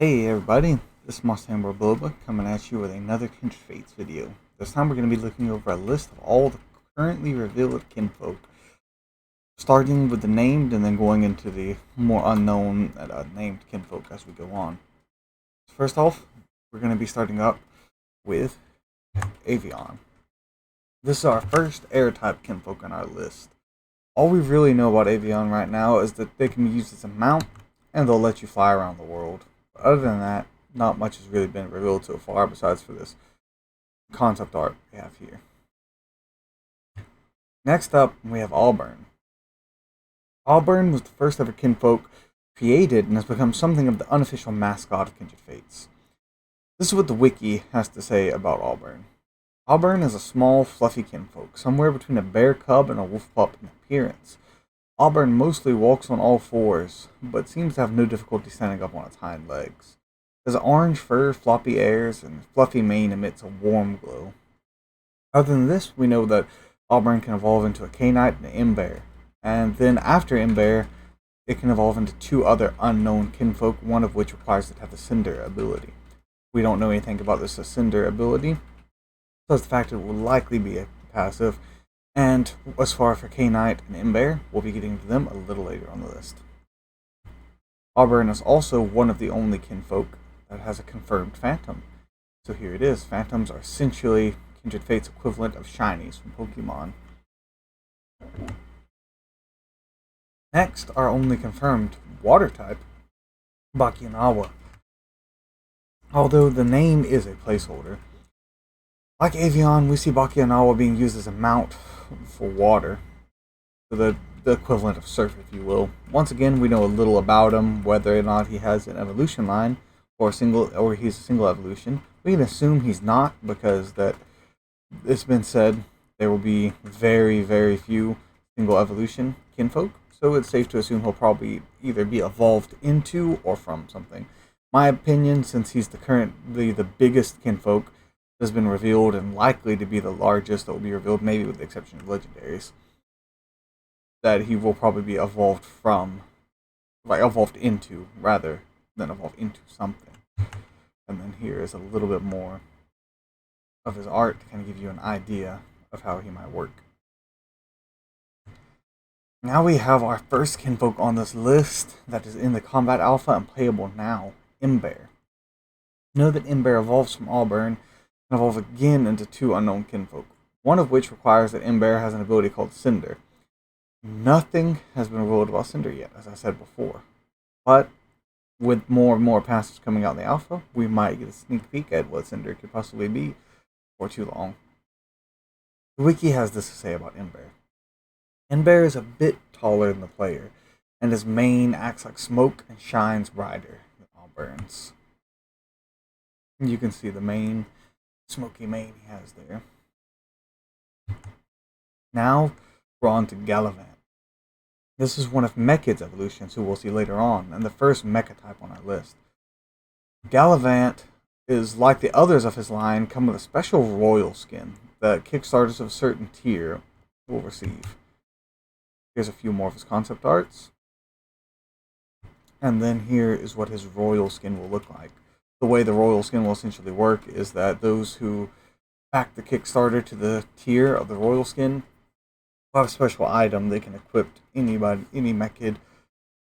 Hey everybody, this is Tamer Bloba coming at you with another Kindred Fates video. This time we're going to be looking over a list of all the currently revealed kinfolk, starting with the named and then going into the more unknown named kinfolk as we go on. First off, we're going to be starting up with Avion. This is our first air-type kinfolk on our list. All we really know about Avion right now is that they can be used as a mount and they'll let you fly around the world. Other than that, not much has really been revealed so far besides for this concept art we have here. Next up, we have Auburn. Auburn was the first ever kinfolk created and has become something of the unofficial mascot of Kindred Fates. This is what the wiki has to say about Auburn. Auburn is a small, fluffy kinfolk, somewhere between a bear cub and a wolf pup in appearance. Auburn mostly walks on all fours, but seems to have no difficulty standing up on its hind legs. His orange fur, floppy ears, and fluffy mane emits a warm glow. Other than this, we know that Auburn can evolve into a K-Knight and an M-Bear. And then after M-Bear, it can evolve into two other unknown kinfolk, one of which requires it to have the Cinder ability. We don't know anything about this Cinder ability, so the fact it will likely be a passive. And as far for K-Knight and M-Bear, we'll be getting to them a little later on the list. Auburn is also one of the only kinfolk that has a confirmed Phantom. So here it is. Phantoms are essentially Kindred Fates' equivalent of Shinies from Pokemon. Next, our only confirmed water type, Bakunawa. Although the name is a placeholder. Like Avion, we see Bakunawa being used as a mount for water, so the equivalent of surf, if you will. Once again, we know a little about him, whether or not he has an evolution line or he's a single evolution. We can assume he's not, because it's been said there will be very, very few single evolution kinfolk, so it's safe to assume he'll probably either be evolved into or from something. My opinion, since he's the biggest kinfolk, has been revealed and likely to be the largest that will be revealed, maybe with the exception of legendaries, that he will probably be evolved into rather than evolved into something. And then here is a little bit more of his art to kind of give you an idea of how he might work. Now we have our first kinfolk on this list that is in the combat alpha and playable now, M-Bear. Know that M-Bear evolves from Auburn and evolve again into two unknown kinfolk, one of which requires that M-Bear has an ability called Cinder. Nothing has been revealed about Cinder yet, as I said before, but with more and more passages coming out in the alpha, we might get a sneak peek at what Cinder could possibly be before too long. The wiki has this to say about M-Bear. M-Bear is a bit taller than the player, and his mane acts like smoke and shines brighter than Auburn's. You can see the smoky mane he has there. Now we're on to Gallivant. This is one of Mechid's evolutions, who we'll see later on, and the first mecha type on our list. Gallivant is, like the others of his line, come with a special royal skin that Kickstarters of a certain tier will receive. Here's a few more of his concept arts. And then here is what his royal skin will look like. The way the royal skin will essentially work is that those who back the Kickstarter to the tier of the royal skin will have a special item they can equip any Mechid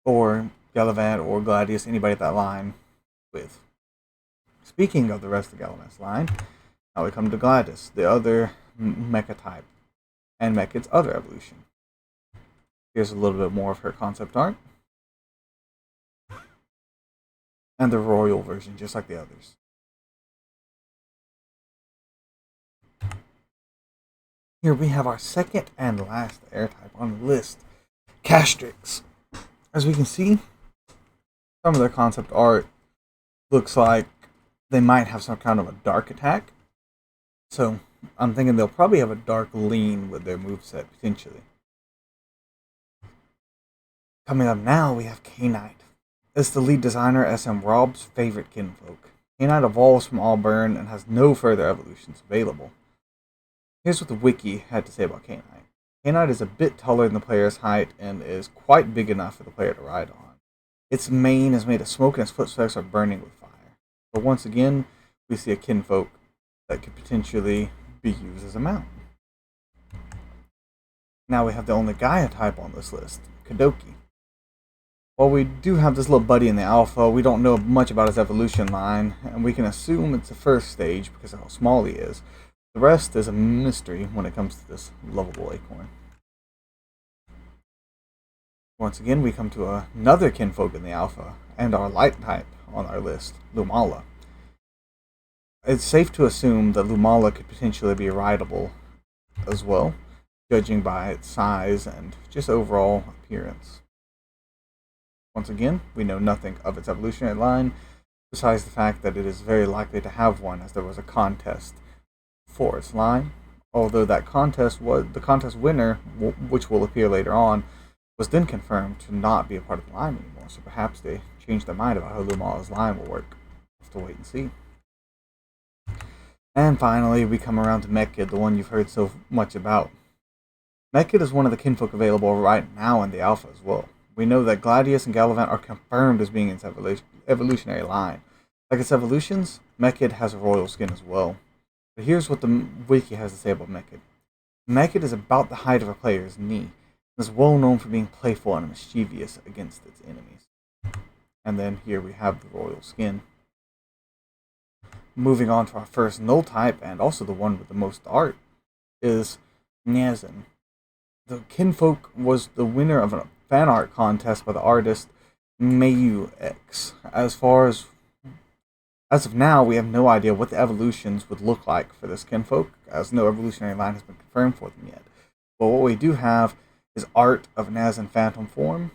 or Gallivant or Gladius, anybody at that line with. Speaking of the rest of Gallivant's line, now we come to Gladius, the other mecha type, and Mechid's other evolution. Here's a little bit more of her concept art. And the royal version, just like the others. Here we have our second and last air type on the list, Castrix. As we can see, some of their concept art looks like they might have some kind of a dark attack. So I'm thinking they'll probably have a dark lean with their moveset, potentially. Coming up now, we have K-Knight. It's the lead designer SM Rob's favorite kinfolk. K-Knight evolves from Auburn and has no further evolutions available. Here's what the wiki had to say about K-Knight. K-Knight is a bit taller than the player's height and is quite big enough for the player to ride on. Its mane is made of smoke and its footsteps are burning with fire. But once again, we see a kinfolk that could potentially be used as a mount. Now we have the only Gaia type on this list, Kadoki. While we do have this little buddy in the alpha, we don't know much about his evolution line, and we can assume it's the first stage because of how small he is. The rest is a mystery when it comes to this lovable acorn. Once again, we come to another kinfolk in the alpha, and our light type on our list, Lumala. It's safe to assume that Lumala could potentially be rideable as well, judging by its size and just overall appearance. Once again, we know nothing of its evolutionary line, besides the fact that it is very likely to have one, as there was a contest for its line. Although that contest was the contest winner, which will appear later on, was then confirmed to not be a part of the line anymore. So perhaps they changed their mind about how Lumala's line will work. We'll have to wait and see. And finally, we come around to Mechid, the one you've heard so much about. Mechid is one of the kinfolk available right now in the alpha as well. We know that Gladius and Gallivant are confirmed as being its evolutionary line. Like its evolutions, Mechid has a royal skin as well. But here's what the wiki has to say about Mechid. Mechid is about the height of a player's knee, and is well known for being playful and mischievous against its enemies. And then here we have the royal skin. Moving on to our first null type, and also the one with the most art, is Nyazin. The kinfolk was the winner of a fan art contest by the artist Mayu X. As of now, we have no idea what the evolutions would look like for this kinfolk, as no evolutionary line has been confirmed for them yet. But what we do have is art of Naz in phantom form,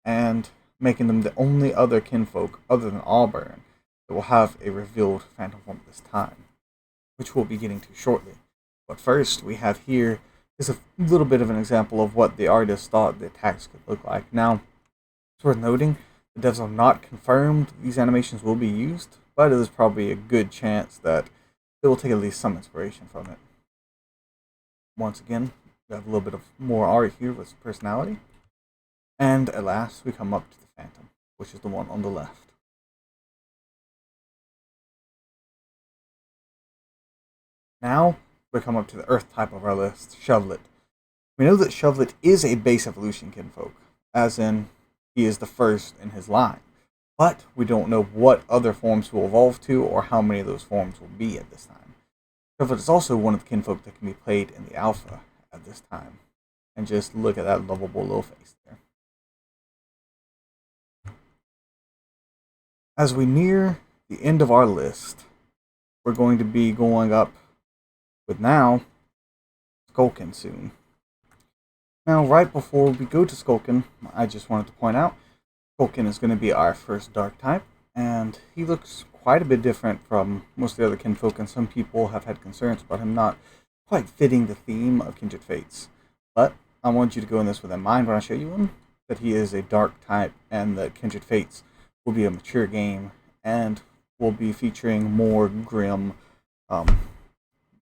and making them the only other kinfolk other than Auburn that will have a revealed phantom form at this time, which we'll be getting to shortly. But first, we have here is a little bit of an example of what the artist thought the attacks could look like. Now, it's worth noting, the devs have not confirmed these animations will be used, but it is probably a good chance that they will take at least some inspiration from it. Once again, we have a little bit of more art here with personality. And at last, we come up to the Phantom, which is the one on the left. Now, we come up to the Earth type of our list, Shovelet. We know that Shovelet is a base evolution kinfolk, as in, he is the first in his line. But we don't know what other forms will evolve to, or how many of those forms will be at this time. Shovelet is also one of the kinfolk that can be played in the alpha at this time. And just look at that lovable little face there. As we near the end of our list, we're going to be going up with now Goldkin soon. Now, right before we go to Goldkin, I just wanted to point out Goldkin is going to be our first dark type, and he looks quite a bit different from most of the other kinfolk, and some people have had concerns about him not quite fitting the theme of Kindred Fates. But I want you to go in this with in mind when I show you him, that he is a dark type, and that Kindred Fates will be a mature game, and will be featuring more grim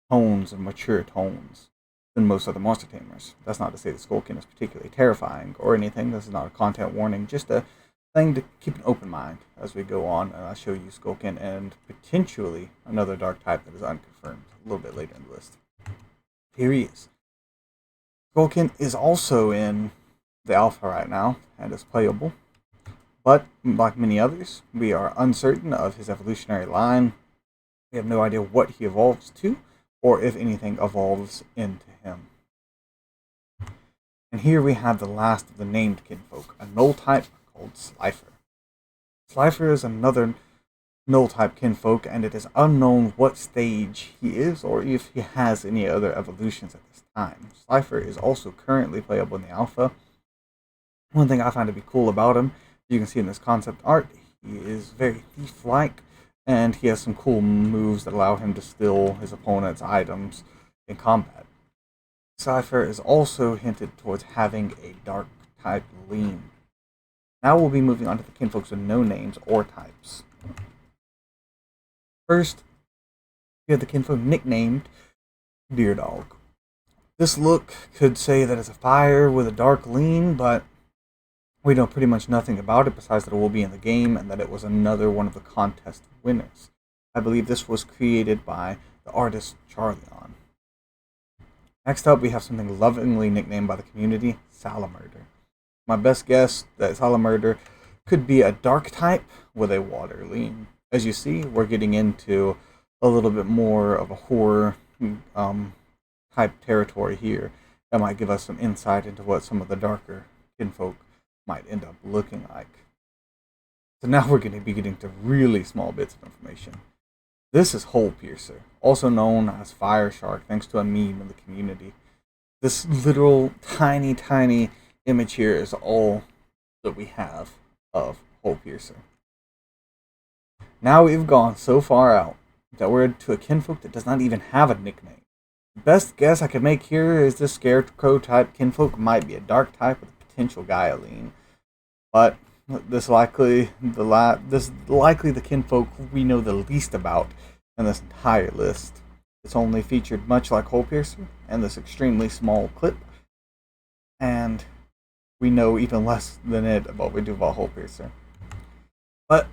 tones and mature tones than most other monster tamers. That's not to say that Goldkin is particularly terrifying or anything. This is not a content warning, just a thing to keep an open mind as we go on, and I'll show you Goldkin and potentially another dark type that is unconfirmed a little bit later in the list. Here he is. Goldkin is also in the alpha right now and is playable, but like many others, we are uncertain of his evolutionary line. We have no idea what he evolves to, or if anything evolves into him. And here we have the last of the named kinfolk, a null type called Slifer. Slifer is another null type kinfolk, and it is unknown what stage he is, or if he has any other evolutions at this time. Slifer is also currently playable in the alpha. One thing I find to be cool about him, you can see in this concept art, he is very thief-like, and he has some cool moves that allow him to steal his opponent's items in combat. Slifer is also hinted towards having a dark type lean. Now we'll be moving on to the kinfolks with no names or types. First, we have the kinfolk nicknamed Deer Dog. This look could say that it's a fire with a dark lean, but We know pretty much nothing about it besides that it will be in the game and that it was another one of the contest winners. I believe this was created by the artist Charlion. Next up, we have something lovingly nicknamed by the community, Salamurder. My best guess that Salamurder could be a dark type with a water lean. As you see, we're getting into a little bit more of a horror type territory here. That might give us some insight into what some of the darker kinfolk might end up looking like. So now we're going to be getting to really small bits of information. This is Hole Piercer, also known as Fire Shark, thanks to a meme in the community. This literal tiny image here is all that we have of Hole Piercer. Now we've gone so far out that we're to a kinfolk that does not even have a nickname. The best guess I could make here is this scarecrow type kinfolk might be a dark type with a potential Gallivant, but this likely the kinfolk we know the least about in this entire list. It's only featured much like Hole Piercer in this extremely small clip, and we know even less than it about what we do about Hole Piercer. But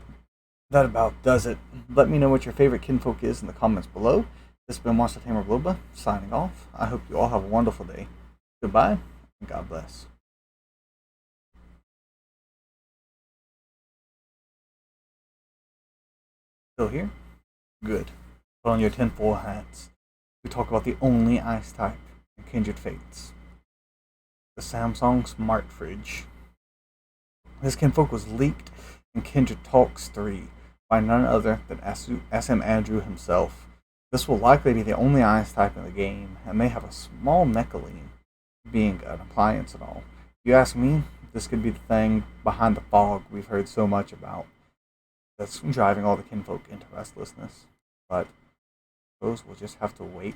that about does it. Let me know what your favorite kinfolk is in the comments below. This has been Monster Tamer Bloba, signing off. I hope you all have a wonderful day. Goodbye, and God bless. Still here? Good. Put on your tinfoil hats. We talk about the only ice type in Kindred Fates. The Samsung Smart Fridge. This kinfolk was leaked in Kindred Talks 3 by none other than SM Andrew himself. This will likely be the only ice type in the game, and may have a small Mechaline, being an appliance and all. If you ask me, this could be the thing behind the fog we've heard so much about that's driving all the kinfolk into restlessness. But I suppose we'll just have to wait